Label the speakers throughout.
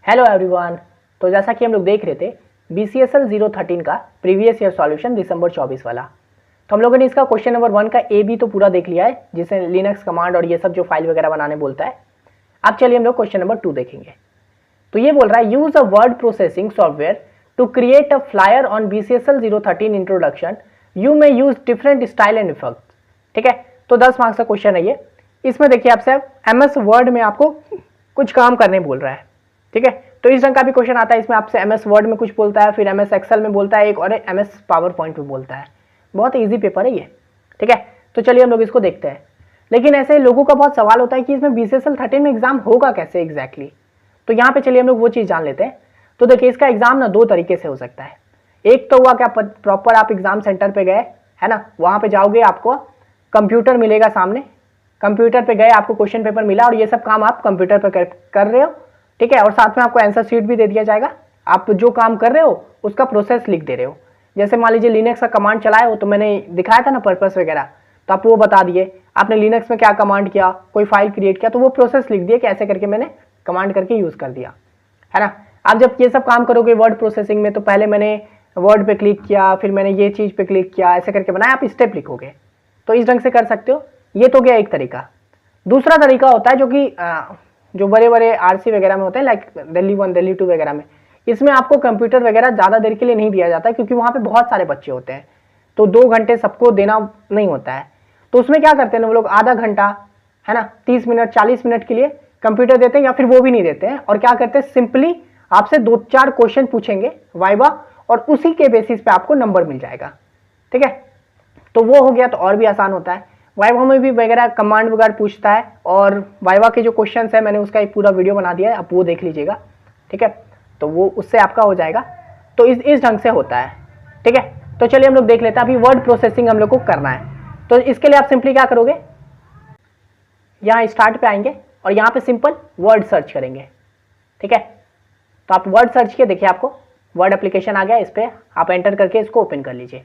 Speaker 1: Hello everyone. तो जैसा कि हम लोग देख रहे थे BCSL 013 का प्रीवियस ईयर सॉल्यूशन दिसंबर 24 वाला, तो हम लोगों ने इसका क्वेश्चन नंबर 1 का ए बी तो पूरा देख लिया है, जिसे लिनक्स कमांड और ये सब जो फाइल वगैरह बनाने बोलता है। अब चलिए हम लोग क्वेश्चन नंबर 2 देखेंगे। तो ये बोल रहा है use a word processing software to create a flyer on BCSL 013 introduction, you may use different style and effect. ठीक है, तो 10 मार्क्स का क्वेश्चन है ये। इसमें देखिए आपसे MS वर्ड में आपको कुछ काम करने बोल रहा है। ठीक है, तो इस ढंग का भी क्वेश्चन आता है। इसमें आपसे MS वर्ड में कुछ बोलता है, फिर MS एक्सेल में बोलता है एक, और MS पावर पॉइंट में बोलता है। बहुत इजी पेपर है ये। ठीक है, तो चलिए हम लोग इसको देखते हैं। लेकिन ऐसे लोगों का बहुत सवाल होता है कि इसमें BCSL 13 में एग्जाम होगा कैसे एग्जैक्टली। तो यहाँ पे चलिए हम लोग वो चीज़ जान लेते हैं। तो देखिए इसका एग्जाम ना 2 तरीके से हो सकता है। एक तो हुआ क्या, प्रॉपर आप एग्जाम सेंटर पे गए, है ना, वहाँ पे जाओगे, आपको कंप्यूटर मिलेगा सामने, कंप्यूटर पे गए, आपको क्वेश्चन पेपर मिला और ये सब काम आप कंप्यूटर पे कर रहे हो। ठीक है, और साथ में आपको आंसर शीट भी दे दिया जाएगा। आप जो काम कर रहे हो उसका प्रोसेस लिख दे रहे हो। जैसे मान लीजिए लिनक्स का कमांड चलाए हो, तो मैंने दिखाया था ना पर्पस वगैरह, तो आप वो बता दिए आपने लिनक्स में क्या कमांड किया, कोई फाइल क्रिएट किया, तो वो प्रोसेस लिख दिए कि ऐसे करके मैंने कमांड करके यूज कर दिया, है ना। आप जब ये सब काम करोगे वर्ड प्रोसेसिंग में, तो पहले मैंने वर्ड पे क्लिक किया, फिर मैंने ये चीज पे क्लिक किया, ऐसे करके बनाया, आप स्टेप लिखोगे। तो इस ढंग से कर सकते हो। ये तो गया एक तरीका। दूसरा तरीका होता है जो कि जो बड़े बड़े RC वगैरह में होते हैं, लाइक दिल्ली 1 दिल्ली 2 वगैरह में, इसमें आपको कंप्यूटर वगैरह ज़्यादा देर के लिए नहीं दिया जाता, क्योंकि वहाँ पे बहुत सारे बच्चे होते हैं, तो 2 घंटे सबको देना नहीं होता है। तो उसमें क्या करते हैं वो लोग, आधा घंटा, है ना, 30 मिनट 40 मिनट के लिए कंप्यूटर देते हैं, या फिर वो भी नहीं देते हैं। और क्या करते हैं, सिंपली आपसे 2-4 क्वेश्चन पूछेंगे वाइवा, और उसी के बेसिस पे आपको नंबर मिल जाएगा। ठीक है, तो वो हो गया, तो और भी आसान होता है। वाइवा में भी वगैरह कमांड वगैरह पूछता है, और वाइवा के जो क्वेश्चंस है मैंने उसका एक पूरा वीडियो बना दिया है, आप वो देख लीजिएगा। ठीक है, तो वो उससे आपका हो जाएगा। तो इस ढंग से होता है। ठीक है, तो चलिए हम लोग देख लेते हैं। अभी वर्ड प्रोसेसिंग हम लोग को करना है, तो इसके लिए आप सिंपली क्या करोगे, यहाँ स्टार्ट पे आएंगे और यहाँ पे सिंपल वर्ड सर्च करेंगे। ठीक है, तो आप वर्ड सर्च किए, देखिए आपको वर्ड एप्लीकेशन आ गया, इस पर आप एंटर करके इसको ओपन कर लीजिए।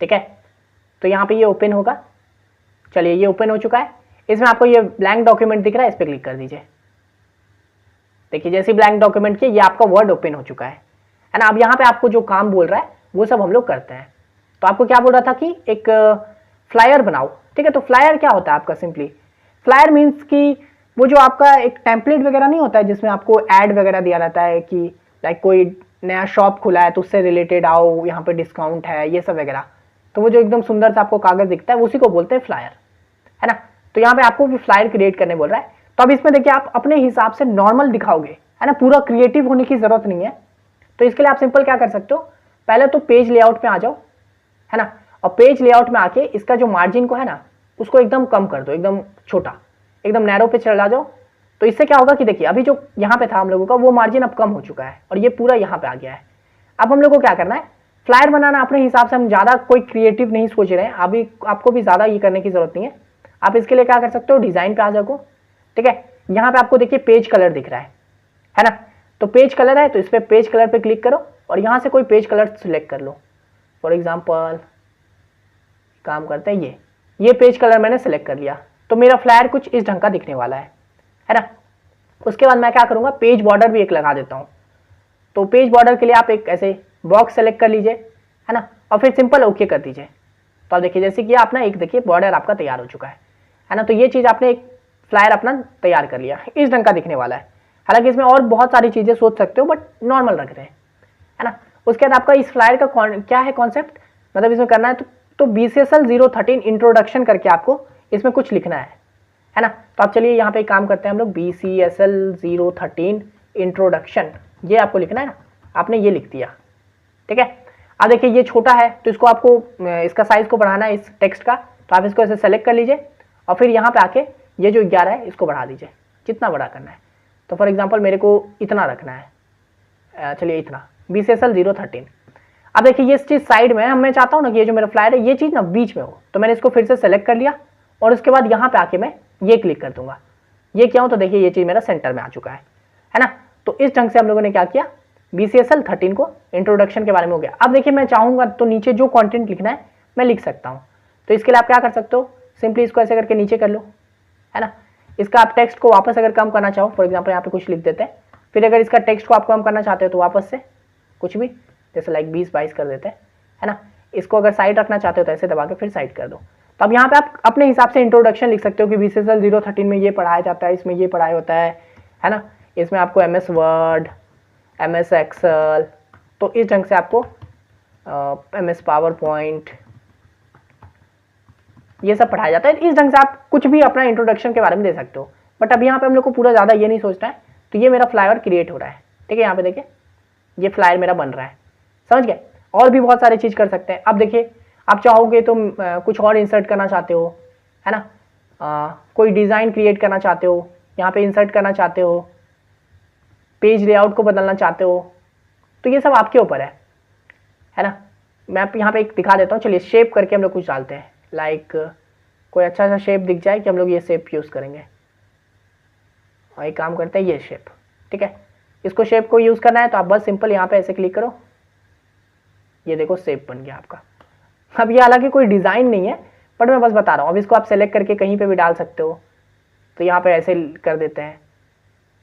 Speaker 1: ठीक है, तो यहाँ पे ये ओपन होगा। चलिए ये ओपन हो चुका है। इसमें आपको ये ब्लैंक डॉक्यूमेंट दिख रहा है, इस पर क्लिक कर दीजिए। देखिए जैसे ब्लैंक डॉक्यूमेंट किया, ये आपका वर्ड ओपन हो चुका है ना। अब यहाँ पे आपको जो काम बोल रहा है वो सब हम लोग करते हैं। तो आपको क्या बोल रहा था कि एक फ्लायर बनाओ। ठीक है, तो फ्लायर क्या होता है आपका, सिंपली फ्लायर मीन्स कि वो जो आपका एक टेम्पलेट वगैरह नहीं होता है, जिसमें आपको ऐड वगैरह दिया रहता है कि लाइक कोई नया शॉप खुला है तो उससे रिलेटेड आओ, यहाँ पे डिस्काउंट है, ये सब वगैरह। तो वो जो एकदम सुंदर सा आपको कागज दिखता है, उसी को बोलते हैं फ्लायर, है ना। तो यहाँ पे आपको भी फ्लायर क्रिएट करने बोल रहा है। तो अब इसमें देखिए आप अपने हिसाब से नॉर्मल दिखाओगे, है ना, पूरा क्रिएटिव होने की जरूरत नहीं है। तो इसके लिए आप सिंपल क्या कर सकते हो, पहले तो पेज लेआउट पे आ जाओ, है ना, और पेज लेआउट में आके इसका जो मार्जिन को है ना, उसको एकदम कम कर दो, एकदम छोटा, एकदम नैरो पे चला जाओ। तो इससे क्या होगा कि देखिए अभी जो यहाँ पे था हम लोगों का, वो मार्जिन अब कम हो चुका है और ये पूरा यहाँ पे आ गया है। अब हम लोग को क्या करना है, फ्लायर बनाना अपने हिसाब से। हम ज़्यादा कोई क्रिएटिव नहीं सोच रहे हैं अभी, आपको भी ज़्यादा ये करने की जरूरत नहीं है। आप इसके लिए क्या कर सकते हो, डिज़ाइन पे आ जाओ। ठीक है, यहाँ पे आपको देखिए पेज कलर दिख रहा है ना। तो पेज कलर है, तो इस पर पेज कलर पे क्लिक करो और यहाँ से कोई पेज कलर सिलेक्ट कर लो। फॉर एग्जाम्पल काम करते हैं, ये पेज कलर मैंने सेलेक्ट कर लिया, तो मेरा फ्लायर कुछ इस ढंग का दिखने वाला है ना। उसके बाद मैं क्या करूँगा, पेज बॉर्डर भी एक लगा देता हूँ। तो पेज बॉर्डर के लिए आप एक ऐसे बॉक्स सेलेक्ट कर लीजिए, है ना, और फिर सिंपल ओके कर दीजिए। तो आप देखिए जैसे कि आप ना एक देखिए बॉर्डर आपका तैयार हो चुका है ना। तो ये चीज़ आपने एक फ्लायर अपना तैयार कर लिया, इस ढंग का दिखने वाला है। हालांकि इसमें और बहुत सारी चीज़ें सोच सकते हो, बट नॉर्मल रख रहे हैं, है ना। उसके बाद आपका इस फ्लायर का क्या है कॉन्सेप्ट, मतलब इसमें करना है तो BCSL 013 इंट्रोडक्शन करके आपको इसमें कुछ लिखना है ना। तो आप चलिए यहाँ पे काम करते हैं हम लोग, BCSL 013 इंट्रोडक्शन, ये आपको लिखना है ना। आपने ये लिख दिया। ठीक है, अब देखिए ये छोटा है, तो इसको आपको इसका साइज को बढ़ाना है इस टेक्स्ट का। तो आप इसको ऐसे सेलेक्ट कर लीजिए और फिर यहाँ पे आके ये जो 11 है इसको बढ़ा दीजिए, जितना बड़ा करना है। तो फॉर एग्जांपल मेरे को इतना रखना है, चलिए इतना, BCSL 013। अब देखिए ये चीज़ साइड में है, मैं चाहता हूँ ना कि ये जो मेरा फ्लायर है ये चीज़ ना बीच में हो। तो मैंने इसको फिर से सेलेक्ट कर लिया और उसके बाद यहाँ पे आके मैं ये क्लिक कर दूंगा। ये क्या हो, तो देखिए ये चीज़ मेरा सेंटर में आ चुका है ना। तो इस ढंग से हम लोगों ने क्या किया, BCSL 13 को इंट्रोडक्शन के बारे में हो गया। अब देखिए मैं चाहूँगा तो नीचे जो कंटेंट लिखना है मैं लिख सकता हूँ। तो इसके लिए आप क्या कर सकते हो, सिंपली इसको ऐसे करके नीचे कर लो, है ना। इसका आप टेक्स्ट को वापस अगर कम करना चाहो, फॉर एग्जाम्पल यहाँ पे कुछ लिख देते हैं, फिर अगर इसका टेक्स्ट को आप कम करना चाहते हो तो वापस से कुछ भी जैसे लाइक 20-22 कर देते हैं, है ना। इसको अगर साइड रखना चाहते हो तो ऐसे दबा के फिर साइड कर दो। तो अब यहाँ पे आप अपने हिसाब से इंट्रोडक्शन लिख सकते हो कि BCSL 013 में ये पढ़ाया जाता है, इसमें ये पढ़ाया होता है ना। इसमें आपको MS वर्ड, MS एक्सेल, तो इस ढंग से आपको MS पावर पॉइंट ये सब पढ़ाया जाता है। इस ढंग से आप कुछ भी अपना इंट्रोडक्शन के बारे में दे सकते हो। बट अब यहाँ पे हम लोग को पूरा ज़्यादा ये नहीं सोचना है। तो ये मेरा फ्लायर क्रिएट हो रहा है, ठीक है। यहाँ पे देखिए ये फ्लायर मेरा बन रहा है, समझ गए। और भी बहुत सारी चीज़ कर सकते हैं। अब देखिए आप चाहोगे तो कुछ और इंसर्ट करना चाहते हो, है ना। कोई डिज़ाइन क्रिएट करना चाहते हो, यहाँ पे इंसर्ट करना चाहते हो, पेज लेआउट को बदलना चाहते हो, तो ये सब आपके ऊपर है ना। मैं यहाँ पे एक दिखा देता हूँ। चलिए शेप करके हम लोग कुछ डालते हैं, लाइक कोई अच्छा सा शेप दिख जाए कि हम लोग ये शेप यूज़ करेंगे। और एक काम करते हैं, ये शेप, ठीक है। इसको शेप को यूज़ करना है तो आप बस सिंपल यहाँ पे ऐसे क्लिक करो, ये देखो शेप बन गया आपका। अब ये हालांकि कोई डिज़ाइन नहीं है, बट मैं बस बता रहा हूँ। अब इसको आप सेलेक्ट करके कहीं पे भी डाल सकते हो, तो यहाँ पे ऐसे कर देते हैं,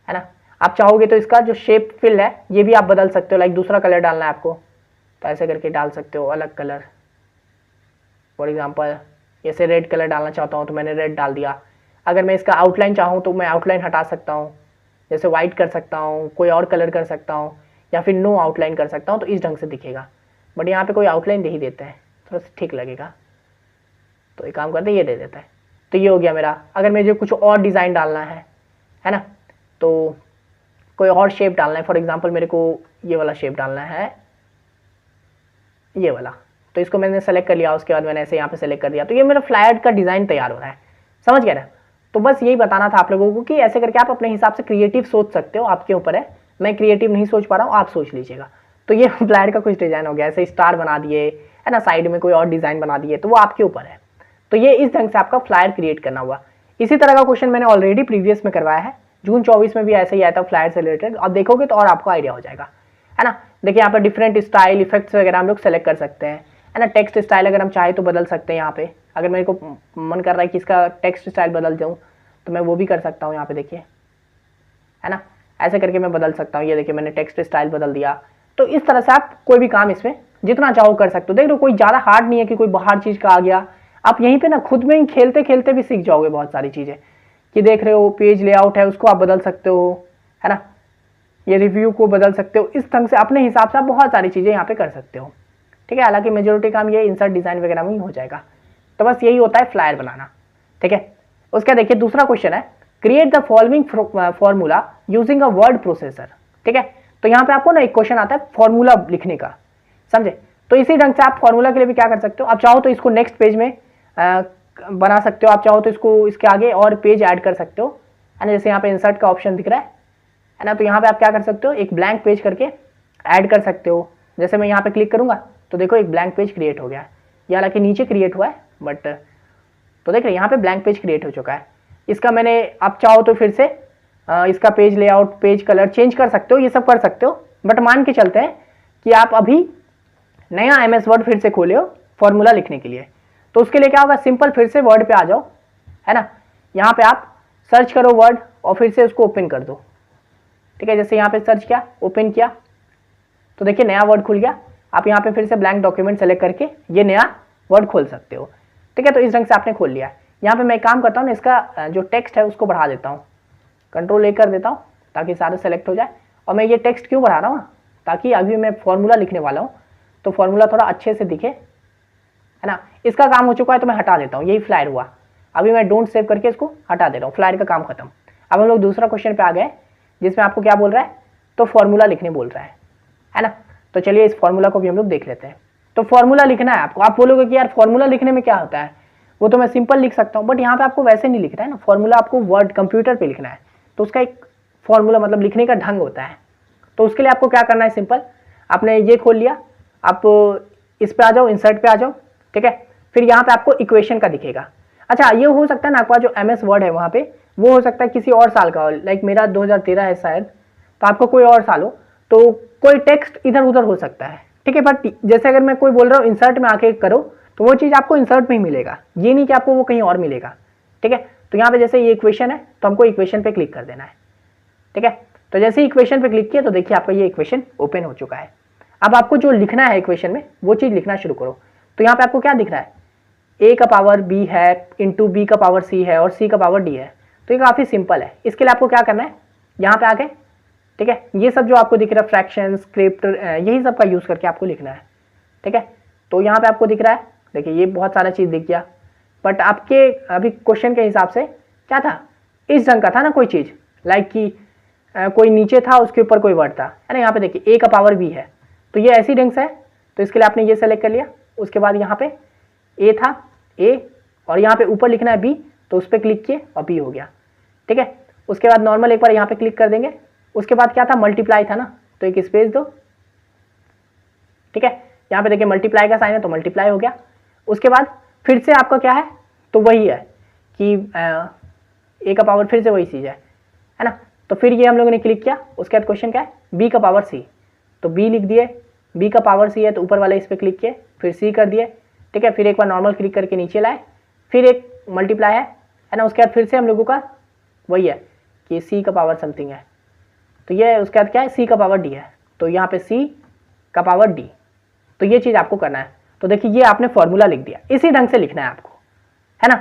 Speaker 1: है ना। आप चाहोगे तो इसका जो शेप फिल है ये भी आप बदल सकते हो, लाइक दूसरा कलर डालना है आपको तो ऐसे करके डाल सकते हो, अलग कलर। फॉर एग्जांपल जैसे रेड कलर डालना चाहता हूँ तो मैंने रेड डाल दिया। अगर मैं इसका आउटलाइन चाहूँ तो मैं आउटलाइन हटा सकता हूँ, जैसे वाइट कर सकता हूँ, कोई और कलर कर सकता हूँ, या फिर नो आउटलाइन कर सकता हूँ, तो इस ढंग से दिखेगा। बट यहाँ पे कोई आउटलाइन दे ही देते हैं, थोड़ा सा ठीक लगेगा, तो एक काम करते हैं ये दे देता है। तो ये हो गया मेरा। अगर मुझे कुछ और डिज़ाइन डालना है ना, तो कोई और शेप डालना है, फॉर एग्जांपल मेरे को ये वाला शेप डालना है, ये वाला, तो इसको मैंने सेलेक्ट कर लिया। उसके बाद मैंने ऐसे यहाँ पे सेलेक्ट कर दिया, तो ये मेरा फ्लायर का डिज़ाइन तैयार हो रहा है, समझ गए ना। तो बस यही बताना था आप लोगों को कि ऐसे करके आप अपने हिसाब से क्रिएटिव सोच सकते हो, आपके ऊपर है। मैं क्रिएटिव नहीं सोच पा रहा हूँ, आप सोच लीजिएगा। तो ये फ्लायर का कुछ डिज़ाइन हो गया, ऐसे स्टार बना दिए, है ना, साइड में कोई और डिज़ाइन बना दिए, तो वो आपके ऊपर है। तो ये इस ढंग से आपका फ्लायर क्रिएट करना हुआ। इसी तरह का क्वेश्चन मैंने ऑलरेडी प्रीवियस में करवाया है, जून 24 में भी ऐसे ही आया था फ्लायर से रिलेटेड। अब देखोगे तो और आपको आइडिया हो जाएगा, है ना। देखिए यहाँ पर डिफरेंट स्टाइल इफेक्ट्स वगैरह हम लोग सेलेक्ट कर सकते हैं, है ना। टेक्स्ट स्टाइल अगर हम चाहे तो बदल सकते हैं यहाँ पे। अगर मेरे को मन कर रहा है कि इसका टेक्स्ट स्टाइल बदल जाऊँ तो मैं वो भी कर सकता हूँ, यहाँ पे देखिए, है ना। ऐसे करके मैं बदल सकता हूँ। ये देखिए मैंने टेक्स्ट स्टाइल बदल दिया। तो इस तरह से आप कोई भी काम इसमें जितना चाहो कर सकते हो। देख लो कोई ज़्यादा हार्ड नहीं है कि कोई बाहर चीज़ का आ गया। आप यहीं पे ना खुद में ही खेलते खेलते भी सीख जाओगे बहुत सारी चीज़ें, कि देख रहे हो पेज लेआउट है उसको आप बदल सकते हो, है ना। ये रिव्यू को बदल सकते हो, इस ढंग से अपने हिसाब से आप बहुत सारी चीज़ें यहाँ पे कर सकते हो, ठीक है। हालांकि मेजोरिटी काम ये इंसर्ट डिज़ाइन वगैरह में ही हो जाएगा। तो बस यही होता है फ्लायर बनाना, ठीक है। उसका देखिए दूसरा क्वेश्चन है, create the following formula using a word processor, ठीक है। तो यहाँ पे आपको ना एक क्वेश्चन आता है फॉर्मूला लिखने का, समझे। तो इसी ढंग से आप फॉर्मूला के लिए भी क्या कर सकते हो, आप चाहो तो इसको नेक्स्ट पेज में बना सकते हो, आप चाहो तो इसको इसके आगे और पेज ऐड कर सकते हो, है ना। जैसे यहाँ पे इंसर्ट का ऑप्शन दिख रहा है ना, तो यहाँ पे आप क्या कर सकते हो, एक ब्लैंक पेज करके ऐड कर सकते हो। जैसे मैं यहाँ पे क्लिक करूँगा तो देखो एक ब्लैंक पेज क्रिएट हो गया है। ये हालांकि नीचे क्रिएट हुआ है, बट तो देख रहे हैं यहाँ पे ब्लैंक पेज क्रिएट हो चुका है। इसका मैंने आप चाहो तो फिर से इसका page layout, page colour change कर सकते हो, ये सब कर सकते हो। बट मान के चलते हैं कि आप अभी नया MS वर्ड फिर से खोले हो फॉर्मूला लिखने के लिए, तो उसके लिए क्या होगा, सिंपल फिर से वर्ड पे आ जाओ, है ना। यहाँ पे आप सर्च करो वर्ड और फिर से उसको ओपन कर दो, ठीक है। जैसे यहाँ पे सर्च किया, ओपन किया, तो देखिए नया वर्ड खुल गया। आप यहाँ पे फिर से ब्लैंक डॉक्यूमेंट सेलेक्ट करके ये नया वर्ड खोल सकते हो, ठीक है। तो इस ढंग से आपने खोल लिया। यहाँ पे मैं काम करता हूँ ना, इसका जो टेक्स्ट है उसको बढ़ा देता हूँ, कंट्रोल A कर देता हूँ ताकि सारे सेलेक्ट हो जाए। और मैं ये टेक्स्ट क्यों बढ़ा रहा हूँ, ताकि अभी मैं फॉर्मूला लिखने वाला हूँ तो फॉर्मूला थोड़ा अच्छे से दिखे, है ना। इसका काम हो चुका है तो मैं हटा देता हूँ, यही फ्लायर हुआ। अभी मैं डोंट सेव करके इसको हटा दे रहा हूँ, फ्लायर का काम खत्म। अब हम लोग दूसरा क्वेश्चन पे आ गए जिसमें आपको क्या बोल रहा है, तो फॉर्मूला लिखने बोल रहा है ना। तो चलिए इस फॉर्मूला को भी हम लोग देख लेते हैं। तो फॉर्मूला लिखना है आपको। आप बोलोगे कि यार फॉर्मूला लिखने में क्या होता है, वो तो मैं सिंपल लिख सकता हूँ, बट यहाँ पे आपको वैसे नहीं लिखना है ना। फॉर्मूला आपको वर्ड कंप्यूटर पे लिखना है, तो उसका एक फॉर्मूला मतलब लिखने का ढंग होता है। तो उसके लिए आपको क्या करना है, सिंपल आपने ये खोल लिया, आप इस पे आ जाओ, इंसर्ट पे आ जाओ, ठीक है। फिर यहाँ पे आपको इक्वेशन का दिखेगा। अच्छा ये हो सकता है ना, आपका जो MS वर्ड है वहाँ पे वो हो सकता है किसी और साल का हो, लाइक मेरा 2013 है शायद, तो आपको कोई और साल हो, तो कोई टेक्स्ट इधर उधर हो सकता है, ठीक है। बट जैसे अगर मैं कोई बोल रहा हूँ इंसर्ट में आके करो, तो वो चीज़ आपको इंसर्ट में ही मिलेगा, ये नहीं कि आपको वो कहीं और मिलेगा, ठीक है। तो यहाँ पे जैसे ये इक्वेशन है तो हमको इक्वेशन पे क्लिक कर देना है, ठीक है। तो जैसे ही इक्वेशन पे क्लिक किया तो देखिए आपका ये इक्वेशन ओपन हो चुका है। अब आपको जो लिखना है इक्वेशन में वो चीज़ लिखना शुरू करो। तो यहाँ पे आपको क्या दिख रहा है, a का पावर b है इंटू बी का पावर c है और c का पावर d है। तो ये काफ़ी सिंपल है। इसके लिए आपको क्या करना है, यहाँ पे आके ठीक है, ये सब जो आपको दिख रहा है फ्रैक्शन स्क्रिप्ट यही सब का यूज़ करके आपको लिखना है। ठीक है, तो यहाँ पे आपको दिख रहा है, देखिए ये बहुत सारा चीज़ दिख गया, बट आपके अभी क्वेश्चन के हिसाब से क्या था, इस ढंग का था ना कोई चीज़, लाइक कि कोई नीचे था उसके ऊपर कोई वर्ड था, है ना। यहाँ पे देखिए a का पावर b है, तो ये ऐसी ढंग से है, तो इसके लिए आपने ये सेलेक्ट कर लिया। उसके बाद यहाँ पे a था a और यहाँ पे ऊपर लिखना है b, तो उस पर क्लिक किए और b हो गया। ठीक है, उसके बाद नॉर्मल एक बार यहाँ पे क्लिक कर देंगे। उसके बाद क्या था, मल्टीप्लाई था ना, तो एक स्पेस दो। ठीक है, यहाँ पे देखिए मल्टीप्लाई का साइन है तो मल्टीप्लाई हो गया। उसके बाद फिर से आपका क्या है, तो वही है कि a का पावर फिर से वही चीज़ है ना। तो फिर ये हम लोगों ने क्लिक किया। उसके बाद क्वेश्चन क्या है, b का पावर c, तो b लिख दिए, b का पावर c है तो ऊपर वाले इस पर क्लिक किए, फिर c कर दिए। ठीक है, फिर एक बार नॉर्मल क्लिक करके नीचे लाए, फिर एक मल्टीप्लाई है ना। उसके बाद फिर से हम लोगों का वही है कि c का पावर समथिंग है, तो ये उसके बाद क्या है, c का पावर d है, तो यहाँ पे c का पावर d। तो ये चीज़ आपको करना है। तो देखिए ये आपने फॉर्मूला लिख दिया, इसी ढंग से लिखना है आपको, है ना।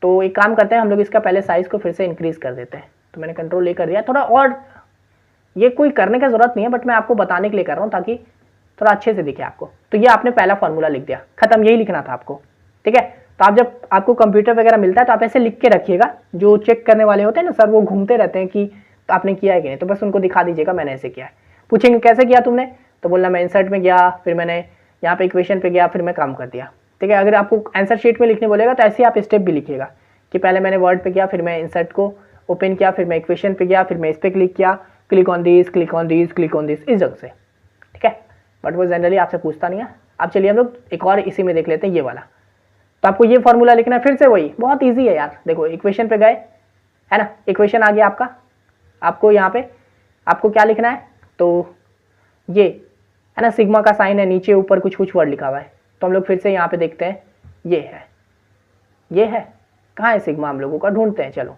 Speaker 1: तो एक काम करते हैं हम लोग, इसका पहले साइज़ को फिर से इंक्रीज़ कर देते हैं। तो मैंने कंट्रोल ए कर दिया थोड़ा, और ये कोई करने की ज़रूरत नहीं है, बट मैं आपको बताने के लिए कर रहा हूँ ताकि थोड़ा अच्छे से दिखे आपको। तो ये आपने पहला फॉर्मूला लिख दिया, खत्म, यही लिखना था आपको। ठीक है, तो आप जब आपको कंप्यूटर वगैरह मिलता है तो आप ऐसे लिख के रखिएगा, जो चेक करने वाले होते हैं ना सर, वो घूमते रहते हैं कि तो आपने किया है कि नहीं, तो बस उनको दिखा दीजिएगा मैंने ऐसे किया है। पूछेंगे कैसे किया तुमने, तो बोलना मैं इंसर्ट में गया, फिर मैंने यहाँ पे इक्वेशन पे गया, फिर मैं काम कर दिया। ठीक है, अगर आपको आंसर शीट में लिखने बोलेगा तो ऐसे ही आप स्टेप भी लिखिएगा कि पहले मैंने वर्ड पे गया, फिर मैं इंसर्ट को ओपन किया, फिर मैं इक्वेशन पे गया, फिर मैं इस पर क्लिक किया, click on this, click on this, click on this, इस ढंग से। ठीक है, बट वो जनरली आपसे पूछता नहीं है। अब चलिए हम लोग एक और इसी में देख लेते हैं, ये वाला। तो आपको ये फॉर्मूला लिखना है, फिर से वही, बहुत ईजी है यार। देखो इक्वेशन पे गए, है ना, इक्वेशन आ गया आपका, आपको यहाँ पे आपको क्या लिखना है, तो ये है ना, सिग्मा का साइन है, नीचे ऊपर कुछ कुछ वर्ड लिखा हुआ है। तो हम लोग फिर से यहाँ पे देखते हैं, ये है, कहाँ है सिग्मा, हम लोगों का ढूंढते हैं। चलो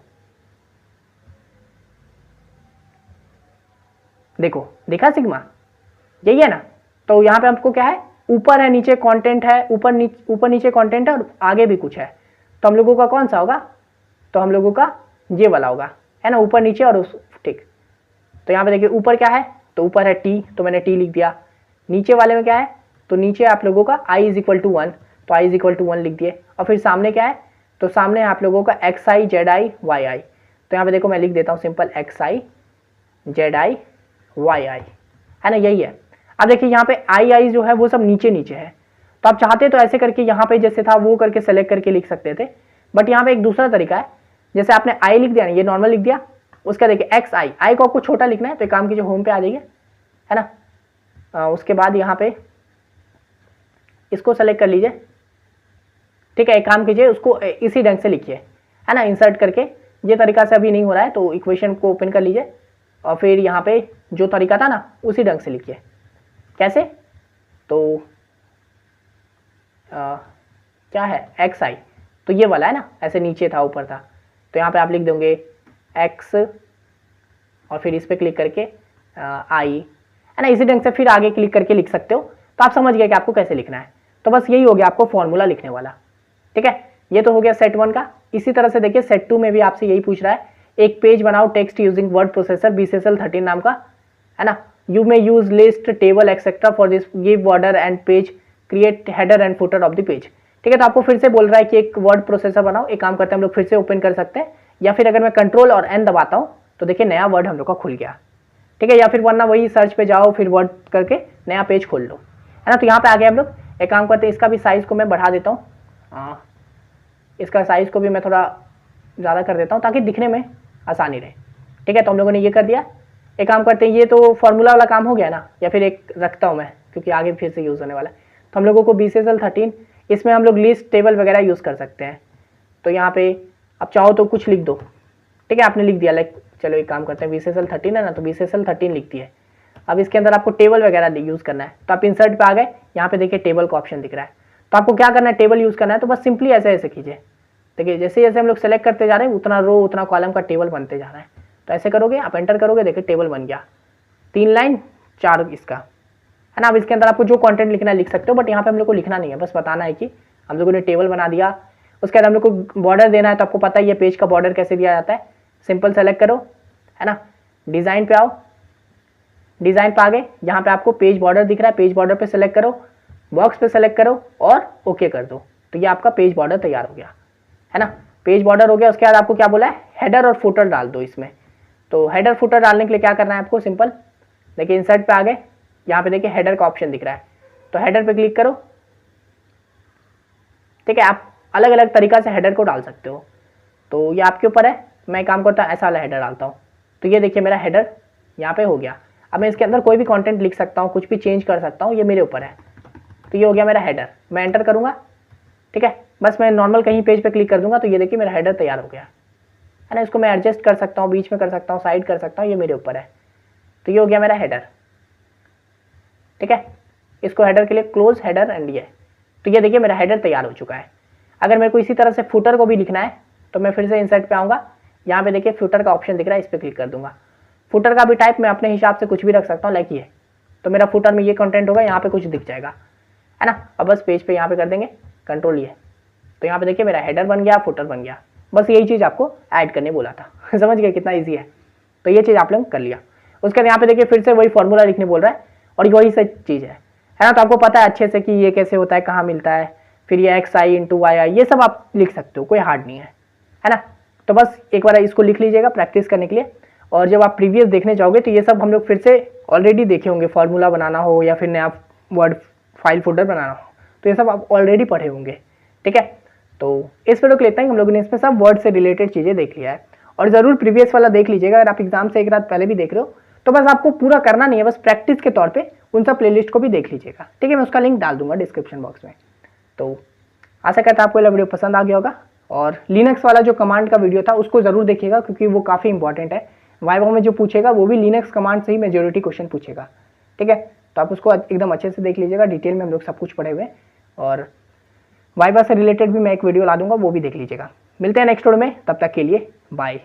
Speaker 1: देखो, दिखा सिग्मा, यही है ना। तो यहाँ पे आपको क्या है, ऊपर है नीचे कंटेंट है, ऊपर नीचे कंटेंट है और आगे भी कुछ है। तो हम लोगों का कौन सा होगा, तो हम लोगों का ये वाला होगा, है ना, ऊपर नीचे और उस, ठीक। तो यहाँ पे देखिए ऊपर क्या है, तो ऊपर है t, तो मैंने t लिख दिया। नीचे वाले में क्या है, तो नीचे आप लोगों का i = 1, तो i = 1 लिख दिए। और फिर सामने क्या है, तो सामने आप लोगों का xi zi yi। तो यहाँ पे देखो मैं लिख देता हूँ सिंपल xi zi yi, है ना, यही है। अब देखिए यहाँ पे i जो है वो सब नीचे नीचे है, तो आप चाहते तो ऐसे करके यहाँ पे जैसे था वो करके सेलेक्ट करके लिख सकते थे, बट यहाँ पे एक दूसरा तरीका है। जैसे आपने i लिख दिया ना, ये नॉर्मल लिख दिया, उसका देखिए xi, i को आपको छोटा लिखना है, तो एक काम कीजिए होम पे आ जाइए, है ना। उसके बाद यहाँ पे इसको सेलेक्ट कर लीजिए। ठीक है, एक काम कीजिए, उसको इसी ढंग से लिखिए, है ना, इंसर्ट करके। ये तरीका से अभी नहीं हो रहा है, तो इक्वेशन को ओपन कर लीजिए और फिर यहाँ पे जो तरीका था ना उसी ढंग से लिखिए। कैसे, तो क्या है xi, तो ये वाला है ना, ऐसे नीचे था ऊपर था, तो यहाँ पे आप लिख दोगे x और फिर इस पर क्लिक करके i, है ना, इसी ढंग से फिर आगे क्लिक करके लिख सकते हो। तो आप समझ गए कि आपको कैसे लिखना है। तो बस यही हो गया आपको फॉर्मूला लिखने वाला। ठीक है, ये तो हो गया सेट 1 का। इसी तरह से देखिए सेट 2 में भी आपसे यही पूछ रहा है, एक पेज बनाओ text using word processor BCSL 13 नाम का, है ना। You may use list table etcetera for this, give border and page, create header and footer of the page. ठीक है, तो आपको फिर से बोल रहा है कि एक वर्ड प्रोसेसर बनाओ। एक काम करते हैं हम लोग फिर से ओपन कर सकते हैं, या फिर अगर मैं कंट्रोल और N दबाता हूँ तो देखिए नया वर्ड हम लोग का खुल गया। ठीक है, या फिर वरना वही सर्च पे जाओ, फिर वर्ड करके नया पेज खोल लो, है ना। तो यहाँ पे आ गए हम लोग। एक काम करते हैं, इसका भी साइज़ को मैं बढ़ा देता हूँ, इसका साइज़ को भी मैं थोड़ा ज़्यादा कर देता हूँ ताकि दिखने में आसानी रहे। ठीक है, तो हम लोगों ने ये कर दिया। एक काम करते हैं, ये तो फॉर्मूला वाला काम हो गया ना, या फिर एक रखता हूँ मैं क्योंकि आगे फिर से यूज़ होने वाला है। तो हम लोगों को BCSL 13, इसमें हम लोग लिस्ट टेबल वगैरह यूज़ कर सकते हैं। तो यहाँ पे आप चाहो तो कुछ लिख दो। ठीक है, आपने लिख दिया, लाइक चलो एक काम करते हैं, BCSL 13 है ना, तो BCSL 13 लिख दिए। अब इसके अंदर आपको टेबल वगैरह यूज़ करना है, तो आप इंसर्ट पे आ गए, यहाँ पे देखिए टेबल का ऑप्शन दिख रहा है। तो आपको क्या करना है, टेबल यूज़ करना है। तो बस सिंपली ऐसे ऐसे कीजिए। देखिए जैसे जैसे हम लोग सेलेक्ट करते जा रहे हैं उतना रो उतना कॉलम का टेबल बनते जा रहा है। तो ऐसे करोगे, आप एंटर करोगे, देखिए टेबल बन गया, 3 लाइन 4 इसका, है ना। अब इसके अंदर आपको जो कंटेंट लिखना है लिख सकते हो, बट यहाँ पे हम लोग को लिखना नहीं है, बस बताना है कि हम लोगों ने टेबल बना दिया। उसके बाद हम लोग को बॉर्डर देना है, तो आपको पता है ये पेज का बॉर्डर कैसे दिया जाता है, सिंपल सेलेक्ट करो, है ना। डिज़ाइन पे आओ, डिज़ाइन पे आ गए, यहाँ पे आपको पेज बॉर्डर दिख रहा है, पेज बॉर्डर पे सेलेक्ट करो, बॉक्स पे सेलेक्ट करो और ओके कर दो, तो ये आपका पेज बॉर्डर तैयार हो गया, है ना। पेज बॉर्डर हो गया। उसके बाद आपको क्या बोला है, हेडर और फुटर डाल दो इसमें। तो हेडर फुटर डालने के लिए क्या करना है आपको, सिंपल देखिए इंसर्ट पे आ गए, यहाँ पे देखिए हेडर का ऑप्शन दिख रहा है, तो हेडर पे क्लिक करो, ठीक है। आप अलग अलग तरीका से हेडर को डाल सकते हो, तो ये आपके ऊपर है। मैं काम करता हूँ ऐसा वाला हेडर डालता हूँ, तो ये देखिए मेरा हेडर यहाँ पे हो गया। अब मैं इसके अंदर कोई भी कंटेंट लिख सकता हूँ, कुछ भी चेंज कर सकता हूँ, ये मेरे ऊपर है। तो ये हो गया मेरा हेडर, मैं एंटर करूँगा, ठीक है। बस मैं नॉर्मल कहीं पेज पे क्लिक कर दूंगा, तो ये देखिए मेरा हेडर तैयार हो गया, है ना। इसको मैं एडजस्ट कर सकता हूँ, बीच में कर सकता हूँ, साइड कर सकता हूँ, ये मेरे ऊपर है। तो ये हो गया मेरा हेडर, ठीक है। इसको हेडर के लिए क्लोज हेडर एंड ये, तो ये देखिए मेरा हेडर तैयार हो चुका है। अगर मेरे को इसी तरह से फुटर को भी लिखना है, तो मैं फिर से इंसर्ट पे आऊँगा, यहाँ पे देखिए फुटर का ऑप्शन दिख रहा है, इस पर क्लिक कर दूंगा। फुटर का भी टाइप मैं अपने हिसाब से कुछ भी रख सकता हूँ, लाइक ये, तो मेरा फुटर में ये कंटेंट होगा, यहाँ पे कुछ दिख जाएगा, है ना। अब बस पेज पे यहाँ पे कर देंगे कंट्रोल ये, तो यहाँ पे देखिए मेरा हेडर बन गया, फुटर बन गया। बस यही चीज़ आपको ऐड करने बोला था समझ गए कितना इजी है। तो ये चीज़ आप लोग कर लिया। उसके बाद यहाँ पे देखिए फिर से वही फॉर्मूला लिखने बोल रहा है, और वही सही चीज़ है ना। तो आपको पता है अच्छे से कि ये कैसे होता है, कहाँ मिलता है, फिर ये XI × YI, ये सब आप लिख सकते हो, कोई हार्ड नहीं है ना। तो बस एक बार इसको लिख लीजिएगा प्रैक्टिस करने के लिए, और जब आप प्रीवियस देखने जाओगे तो ये सब हम लोग फिर से ऑलरेडी देखे होंगे, फार्मूला बनाना हो या फिर नया वर्ड फाइल फोल्डर बनाना हो, तो ये सब आप ऑलरेडी पढ़े होंगे, ठीक है। तो इस वीडियो को लेते हैं, हम लोगों ने इसमें सब वर्ड से रिलेटेड चीज़ें देख लिया है, और ज़रूर प्रीवियस वाला देख लीजिएगा। अगर आप एग्जाम से एक रात पहले भी देख रहे हो तो बस आपको पूरा करना नहीं है, बस प्रैक्टिस के तौर पे उन सब प्लेलिस्ट को भी देख लीजिएगा, ठीक है। मैं उसका लिंक डाल दूंगा डिस्क्रिप्शन बॉक्स में। तो आशा करता हूँ आपको ये वीडियो पसंद आ गया होगा, और लिनक्स वाला जो कमांड का वीडियो था उसको ज़रूर देखिएगा, क्योंकि वो काफ़ी इंपॉर्टेंट है। वाइवा में जो पूछेगा वो भी लिनक्स कमांड से ही मेजोरिटी क्वेश्चन पूछेगा, ठीक है। तो आप उसको एकदम अच्छे से देख लीजिएगा, डिटेल में हम लोग सब कुछ पढ़े हुए हैं, और वाइवा से रिलेटेड भी मैं एक वीडियो ला दूंगा, वो भी देख लीजिएगा। मिलते हैं नेक्स्ट वीडियो में, तब तक के लिए बाय।